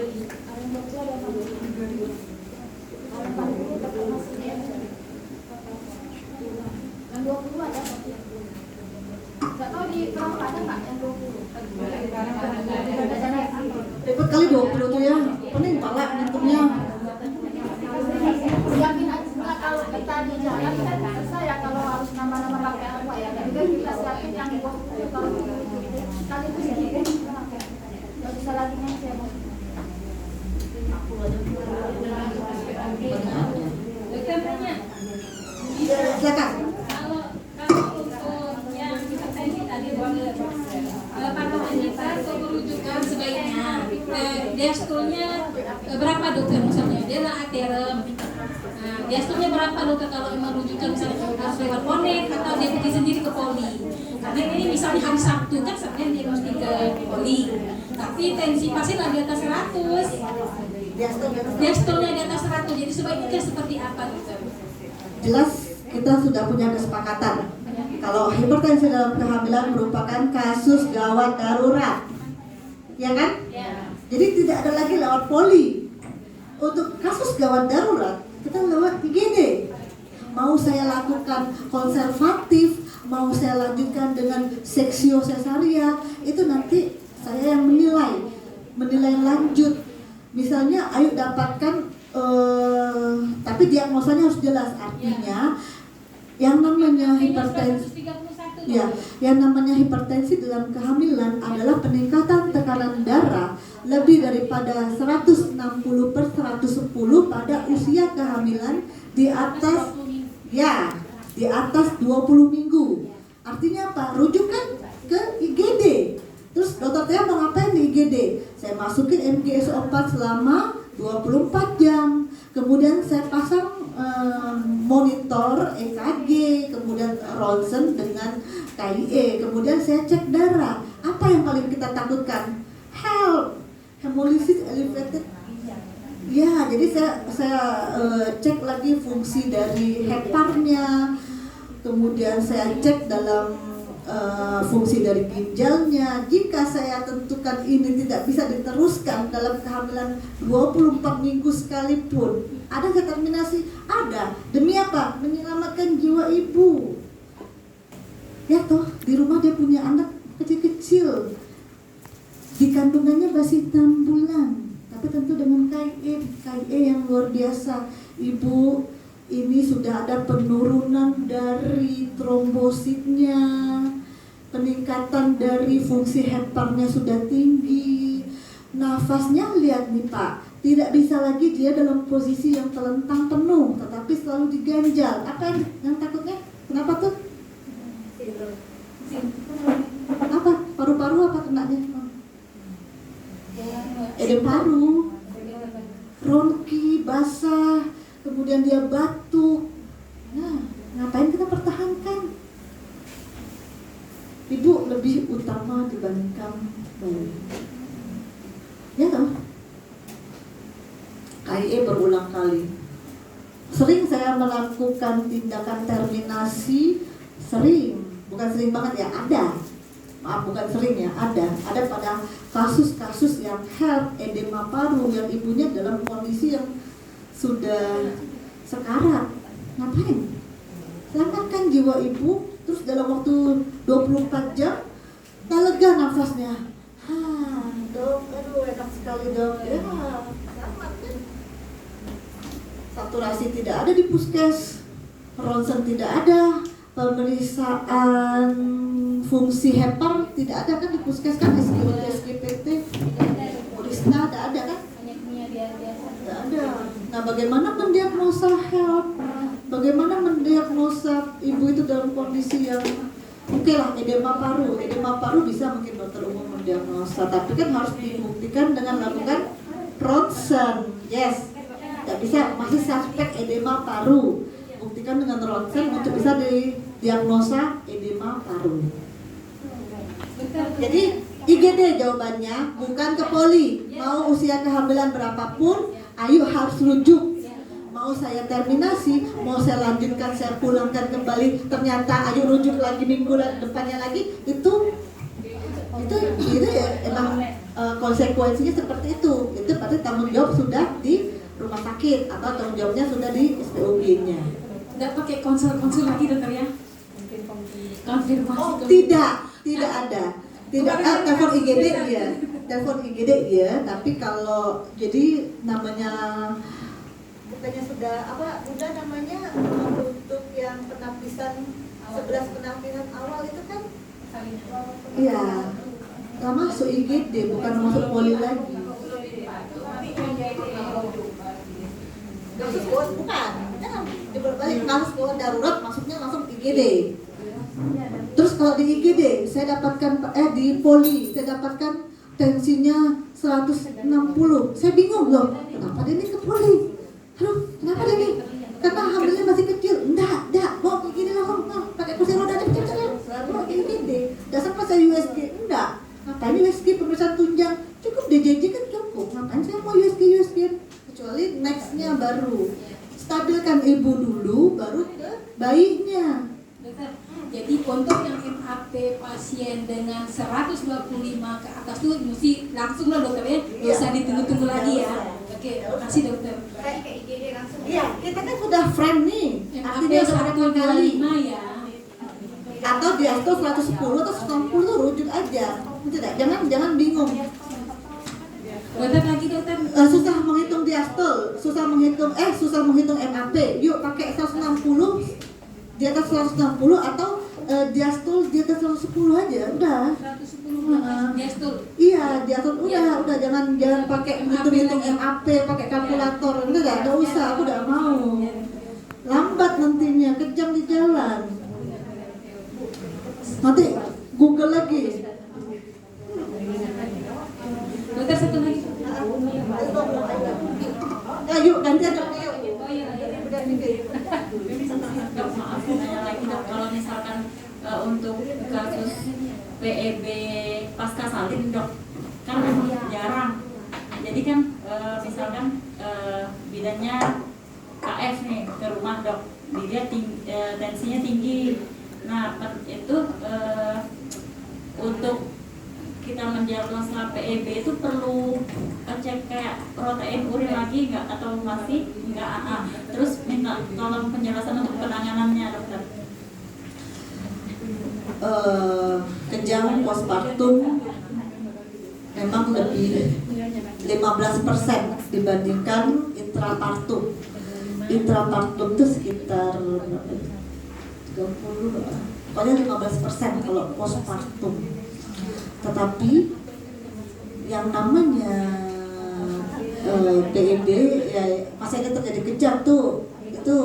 20 ada. Nggak tahu di Perawat ada nggak yang 20? Dapat kali 20 tuh ya, pening pala ngitungnya. Siapin aja kalau kita di jalan kan susah ya kalau harus nama-nama pakai apa ya. Jadi kan kita siapin yang 20 kalau kali itu sedikit. Nggak bisa lagi ngasih. Dokter tanya, Silakan. kalau untuk yang hipertensi tadi patokan kita atau merujukan sebaiknya diastolnya berapa dokter, misalnya dia lah aterem, diastolnya berapa dokter kalau memang rujukan misalnya harus lewat Ponek atau dia pergi sendiri ke poli, karena ini misalnya hari Sabtu kan Senin dia mesti ke poli, tapi tensi pasien lagi di atas 100, diastolnya di atas 100, jadi sebaiknya seperti apa dokter? Jelas kita sudah punya kesepakatan kalau hipertensi dalam kehamilan merupakan kasus gawat darurat, ya kan? Ya. Jadi tidak ada lagi lewat poli. Untuk kasus gawat darurat kita lewat IGD. Mau saya lakukan konservatif, mau saya lanjutkan dengan seksio sesaria, itu nanti saya yang menilai lanjut. Misalnya, ayo dapatkan, tapi diagnosanya harus jelas. Artinya, yang namanya hipertensi, yang namanya hipertensi dalam kehamilan adalah peningkatan tekanan darah lebih daripada 160/110 pada usia kehamilan di atas 20 minggu. Artinya apa? Rujukan ke IGD. Terus dokter Tia mau ngapain di IGD? Saya masukin MgSO4 selama 24 jam. Kemudian saya pasang monitor EKG, kemudian ronsen dengan KIE. Kemudian saya cek darah. Apa yang paling kita takutkan? Hemolysis elevated. Ya, jadi saya cek lagi fungsi dari heparnya, kemudian saya cek dalam fungsi dari ginjalnya. Jika saya tentukan ini tidak bisa diteruskan dalam kehamilan 24 minggu sekalipun, ada determinasi? Ada. Demi apa? Menyelamatkan jiwa ibu. Ya toh, di rumah dia punya anak kecil-kecil, di kandungannya masih 6 bulan. Tapi tentu dengan KIE yang luar biasa. Ibu ini sudah ada penurunan dari trombositnya, peningkatan dari fungsi heparnya sudah tinggi. Nafasnya lihat nih Pak, tidak bisa lagi dia dalam posisi yang telentang penuh, tetapi selalu diganjal. Apa yang takutnya? Kenapa tuh? Apa? Paru-paru apa kenanya? Edem paru, ronki, basah, kemudian dia batuk. Nah, ngapain kita pertahankan? Ibu lebih utama dibandingkan bayi. Ya toh? KIE berulang kali. Sering saya melakukan tindakan terminasi, bukan sering banget ya, ada. Maaf, bukan sering ya, ada pada kasus-kasus yang edema paru yang ibunya dalam kondisi yang sudah sekarat. Ngapain? Selamatkan jiwa ibu, terus dalam waktu 24 jam tak lega nafasnya. Dok, aduh enak sekali dok. Ya, selamat kan? Saturasi tidak ada di puskes, ronsen tidak ada, pemeriksaan fungsi hepar tidak ada kan di puskes kan, SGOT, SGPT, Morisna tidak ada kan? Tidak ada. Nah, bagaimana mendiagnosa HELP? Bagaimana mendiagnosa ibu itu dalam kondisi yang oke lah, edema paru bisa mungkin dokter umum mendiagnosa, tapi kan harus dibuktikan dengan melakukan ronsen. Yes, tidak bisa masih suspek edema paru, buktikan dengan ronsen untuk bisa didiagnosa edema paru. Jadi IGD jawabannya, bukan ke poli. Mau usia kehamilan berapapun, ayo harus rujuk. Mau saya terminasi, mau saya lanjutkan, saya pulangkan kembali, ternyata ayo rujuk lagi minggu depannya lagi, itu ya emang konsekuensinya seperti itu. Itu berarti tanggung jawab sudah di rumah sakit atau tanggung jawabnya sudah di SPOG-nya. Tidak pakai konsul lagi dokter ya? Konfirmasi. Oh, tidak ada. Telepon IGD iya. Telepon IGD iya, tapi kalau jadi namanya bukannya sudah udah namanya untuk yang penapisan 11 penapisan awal itu kan iya, nggak masuk IGD, bukan masuk poli lagi. Kasus gawat bukan, diberbalik kasus gawat darurat masuknya langsung IGD. Terus kalau di IGD saya dapatkan di poli saya dapatkan tensinya 160. Saya bingung loh, kenapa dia ini ke poli? Aduh, kenapa dia ini? Karena hamilnya masih kecil. Enggak, bawa IGD langsung. Pakai kursi roda aja kecil-kecil. Bawa IGD. Enggak sempat saya USG. Enggak. Ngapain USG pemeriksaan tunjang? Cukup DJJ kan cukup. Ngapain saya mau USG? Kecuali nextnya baru stabilkan ibu dulu, baru ke bayinya. Jadi untuk yang MAP pasien dengan 125 ke atas tuh mesti langsung lah dokternya, nggak usah ditunggu-tunggu lagi ya. Oke, makasih dokter. Tadi ke IGD langsung Iya, kita kan sudah friend nih. MAP Artinya udah berapa kali? 125 ya. Atau diastol 110 atau 160 rujuk aja. Tidak, jangan bingung. Dokter lagi dokter. Susah menghitung diastol, susah menghitung MAP. Yuk pakai 160 di atas 160 atau diastol di atas 110 aja, udah. 110 diastol. Iya, diastol udah jangan pakai hitung MAP, pakai kalkulator. Enggak usah, aku udah mau. Lambat nantinya, kejam di jalan. Nanti Google lagi. Dokter satu lagi. Yuk gantian dong, yuk. Oh iya. Dok, maaf nanya lagi dok, kalau misalkan untuk kasus PEB pasca salin dok, kan jarang. Jadi kan misalkan bidannya KF nih ke rumah dok, dia tensinya tinggi. Nah itu untuk kita mendiagnosa PEB itu perlu cek kayak protein urin lagi nggak atau masih nggak? Terus minta tolong penjelasan untuk penanganannya dokter. Kejang postpartum memang lebih 15% dibandingkan intrapartum. Intrapartum itu sekitar 30, pokoknya 15% kalau postpartum. Tetapi yang namanya PEB ya masih ada terjadi kejang tuh, itu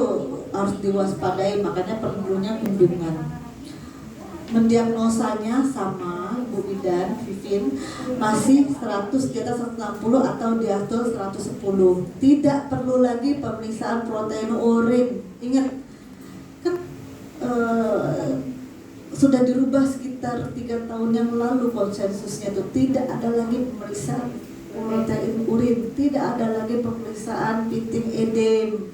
harus diwaspadai, makanya perlunya kunjungan. Mendiagnosanya sama Bu Bidan, Vivin, masih 100 di atas 160 atau diastol 110. Tidak perlu lagi pemeriksaan protein urin. Ingat kan sudah dirubah sekitar 3 tahun yang lalu konsensusnya itu, tidak ada lagi pemeriksaan protein urin, tidak ada lagi pemeriksaan piting edem,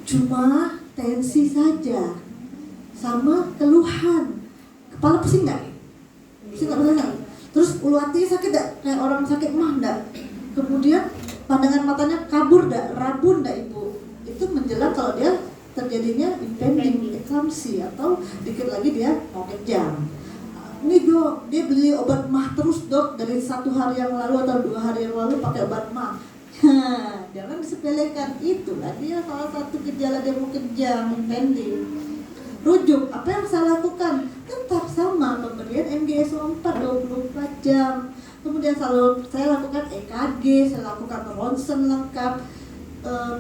cuma tensi saja sama keluhan. Kepala pusing nggak? Pusing nggak? Terus ulu hati sakit nggak? Kayak orang sakit mah nggak? Kemudian pandangan matanya kabur nggak? Rabun nggak ibu? Itu menjelang kalau dia terjadinya impending eclampsia atau dikit lagi dia mau kejang. Ini dok, dia beli obat mah terus dok, dari 1 hari yang lalu atau 2 hari yang lalu pakai obat mah. Jangan disepelekan, itulah dia salah satu gejala dia mau kejang, impending. Rujuk, apa yang saya lakukan? Tetap sama, pemberian MgSO4 24 jam. Kemudian selalu saya lakukan EKG, saya lakukan ronsen lengkap.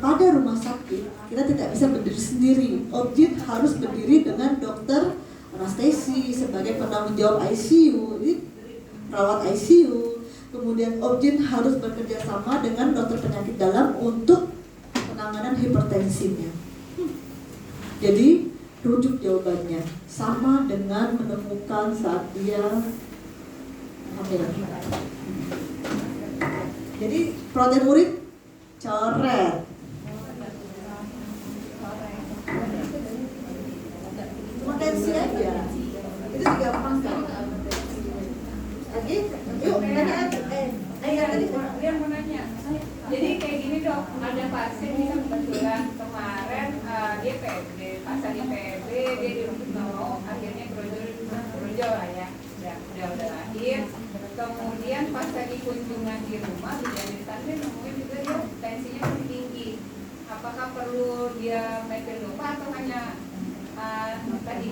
Pada rumah sakit kita tidak bisa berdiri sendiri. Objin harus berdiri dengan dokter anestesi sebagai penanggung jawab ICU, jadi perawat ICU. Kemudian objin harus bekerja sama dengan dokter penyakit dalam untuk penanganan hipertensinya. Jadi rujuk jawabannya sama dengan menemukan saat dia hamil. Jadi protein urin coret. Potensi aja. Itu gampang kan? Lagi, yuk tanya tadi. Dia mau nanya. Jadi kayak gini dok, ada pasien ini kan kebetulan kemarin dia PEB, pas lagi PEB dia dirujuk nggak mau, akhirnya brojol lah ya, udah lahir. Kemudian pas lagi kunjungan di rumah dijaminkan dia nemuin juga dia tensinya masih tinggi. Apakah perlu dia metildopa atau hanya tadi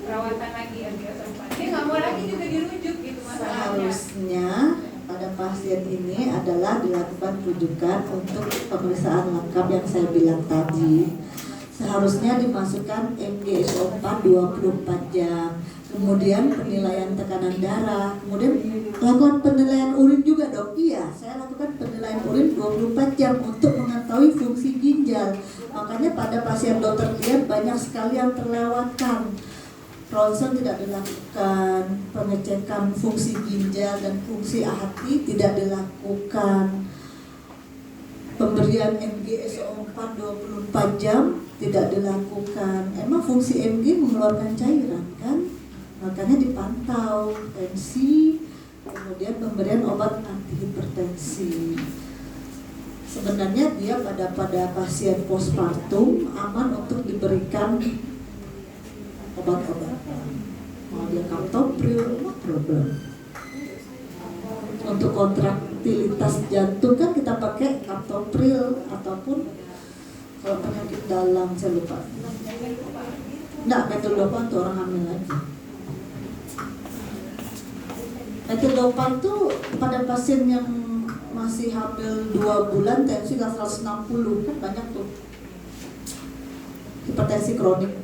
perawatan lagi MgSO4? Dia nggak mau lagi juga dirujuk gitu masalahnya. Seharusnya pada pasien ini adalah dilakukan rujukan untuk pemeriksaan lengkap yang saya bilang tadi. Seharusnya dimasukkan MgSO4 24 jam. Kemudian penilaian tekanan darah, kemudian lakukan penilaian urin juga dok. Iya, saya lakukan penilaian urin 24 jam untuk mengetahui fungsi ginjal. Makanya pada pasien dokter lihat banyak sekali yang terlewatkan. Ronsen tidak dilakukan, pengecekan fungsi ginjal dan fungsi hati tidak dilakukan, pemberian MgSO4 24 jam tidak dilakukan. Emang fungsi Mg mengeluarkan cairan kan? Makanya dipantau tensi, kemudian pemberian obat anti hipertensi. sebenarnya dia pada pasien postpartum aman untuk diberikan obat-obatan. Mau dia captopril, no problem. Untuk kontraktilitas jantung kan kita pakai captopril ataupun kalau penyakit dalam saya lupa. Enggak, metilodopa untuk orang hamil aja. Metilodopa itu pada pasien yang masih hamil 2 bulan tensi 160 kan banyak tuh. Hipertensi kronik.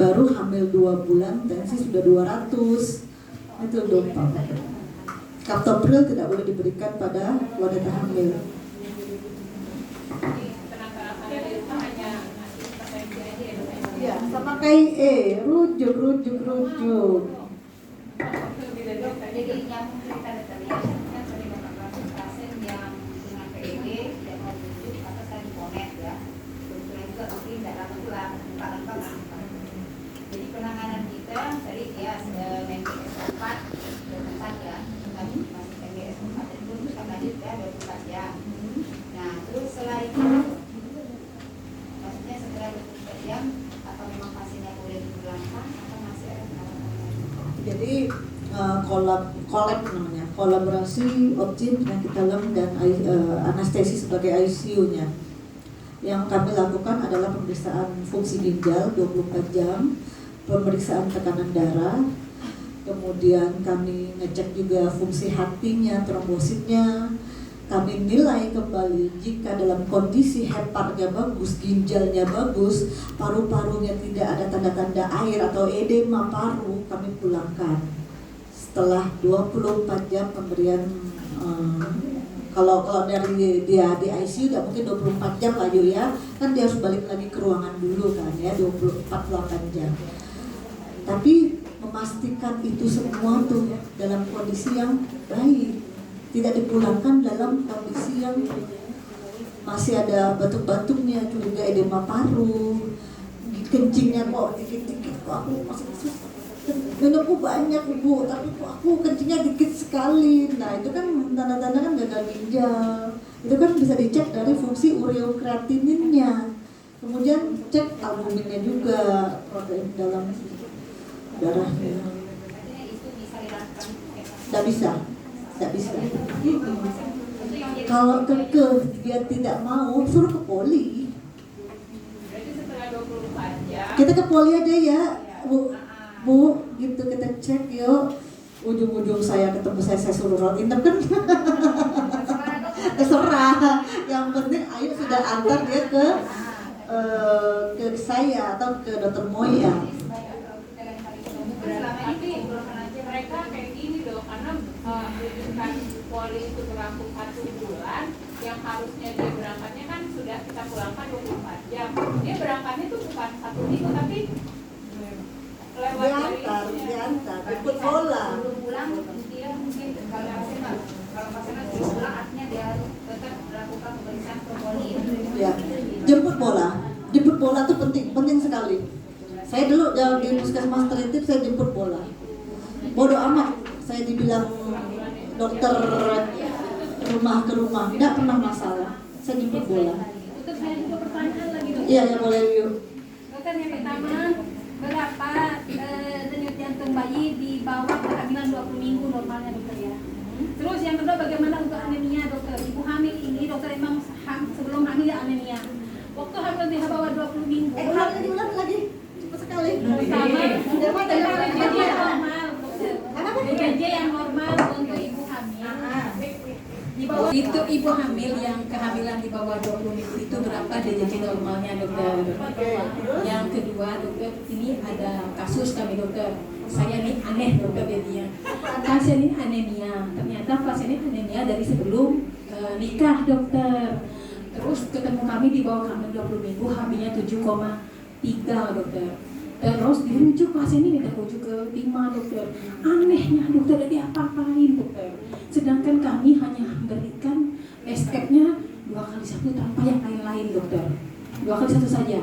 Baru hamil 2 bulan tensi sudah 200. Metilodopa. Captopril tidak boleh diberikan pada wanita hamil. Ya, sama kayak rujuk. Jadi yang cerita terlihat kan sering mengatakan pasien yang dengan PEB tidak mau dirujuk atau saya diponet ya. Kebetulan juga mungkin tidak dapat pulang, lengkap. Jadi penanganan kita tadi ya MBS 4 24 ya, tadi masih MBS 4 dan terus akan lanjut ya 24 jam. Nah terus selain itu, maksudnya setelah 24 jam apa memang pasiennya boleh dipulangkan atau masih ada perawatan lain? Jadi kolab namanya, kolaborasi Opjin penyakit dalam dan anestesi sebagai ICU-nya. Yang kami lakukan adalah pemeriksaan fungsi ginjal 24 jam, pemeriksaan tekanan darah, kemudian kami ngecek juga fungsi hatinya, trombositnya. Kami nilai kembali jika dalam kondisi heparnya bagus, ginjalnya bagus, paru-parunya tidak ada tanda-tanda air atau edema paru, kami pulangkan. Setelah 24 jam pemberian kalau dari dia di ICU tidak mungkin 24 jam lah ya, kan dia harus balik lagi ke ruangan dulu kan ya, 24 jam. Tapi memastikan itu semua tuh dalam kondisi yang baik, tidak dipulangkan dalam kondisi yang masih ada batuk-batuknya, curiga edema paru, kencingnya kok dikit-dikit, kok aku masih susah. Minumku banyak ibu, tapi kok aku kencingnya dikit sekali. Nah itu kan tanda-tanda kan gagal ginjal. Itu kan bisa dicek dari fungsi ureokreatininnya. Kemudian cek albuminnya juga, protein dalam darahnya. Tidak bisa. Kalau kekeh dia tidak mau, suruh ke poli. Berarti setelah 24 jam Kita ke poli aja ya, Bu, gitu kita cek yuk. Ujung-ujung saya ketemu saya suruh rawat inap kan. Terserah. Yang penting ayo sudah antar dia ke saya atau ke dokter Moya. selama ini mereka kayak gini loh, karena rujukan poli itu berlaku 1 bulan, yang harusnya dia berangkatnya kan sudah kita pulangkan 24 jam. Dia berangkatnya tuh bukan 1 minggu tapi lewat dari diantar, ikut bola. Sebelum pulang dia mungkin kalau pasien sebelum pulang artinya dia tetap melakukan pemeriksaan ke poli. Ya, jemput bola tuh penting sekali. Saya dulu di puskesmas terintip saya jemput bola. Bodoh amat, saya dibilang dokter rumah ke rumah, tidak pernah masalah. Saya jemput bola. Dokter, saya juga pertanyaan lagi dokter. Iya, ya boleh yuk. Dokter, yang pertama, berapa denyut jantung bayi di bawah kehamilan 20 minggu normalnya dokter ya? Terus yang kedua, bagaimana untuk anemia dokter? Ibu hamil ini dokter emang sebelum hamil ya anemia. Waktu hamil di bawah 20 minggu. Hamil diulang lagi, cepat sekali. Pertama, DKJ yang normal dokter. DKJ yang normal untuk ibu hamil. Di bawah itu ibu hamil yang kehamilan di bawah 20 minggu itu berapa DKJ normalnya dokter? Yang kedua dokter, ini ada kasus kami dokter. Saya nih aneh dokter jadinya. Pasien ini anemia. Ternyata pasien ini anemia dari sebelum nikah dokter. Terus ketemu kami di bawah hamil 20 minggu, hamilnya 7,3 dokter. Terus dirujuk pasien ini minta rujuk ke 5 dokter. Anehnya dokter tidak diapa-apain dokter. Sedangkan kami hanya berikan stepnya 2 kali 1 tanpa yang lain-lain dokter. 2 kali 1 saja.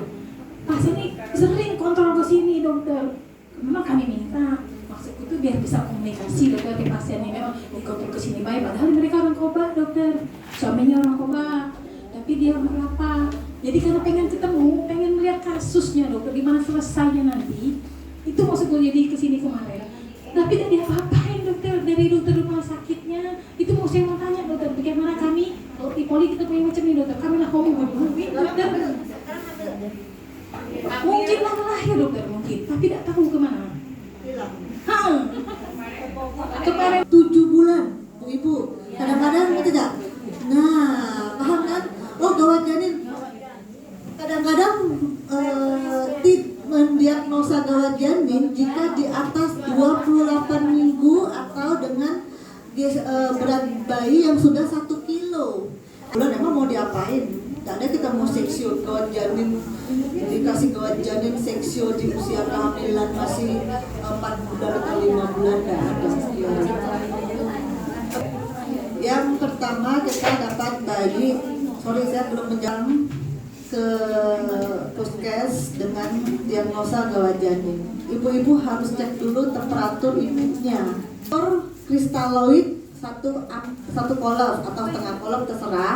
Pasien ini sering kontrol ke sini dokter. Memang kami minta, maksudku itu biar bisa komunikasi dokter ke pasien ini memang dikontrol ke sini baik, padahal mereka orang Koba dokter, suaminya orang Koba, tapi dia orang Kelapa. Jadi karena pengen ketemu, pengen melihat kasusnya dokter, gimana selesainya nanti, itu maksudku jadi kesini kemarin. Tapi tidak diapa-apain dokter, dari dokter rumah sakitnya, itu mau saya mau tanya dokter, bagaimana kami, kalau di poli kita punya macam ini dokter, kami lah ngomong dokter, mungkin malah ya dokter, mungkin, tapi tidak tahu kemana. Kemarin 7 bulan, Bu Ibu, kadang-kadang tidak. Nah, paham kan? Oh, gawat janin. Kadang-kadang mendiagnosa gawat janin jika di atas 28 minggu atau dengan berat bayi yang sudah 1 kilo. Bulan emang mau diapain? Tidak ada kita mau seksio gawat janin, dikasih gawat janin seksio di usia kehamilan masih 4 bulan atau 5 bulan, tidak ada. Yang pertama kita dapat bayi, saya belum menjang ke puskes dengan diagnosa gawat janin. Ibu-ibu harus cek dulu temperatur ibunya. Kristaloid satu kolom atau setengah kolom terserah.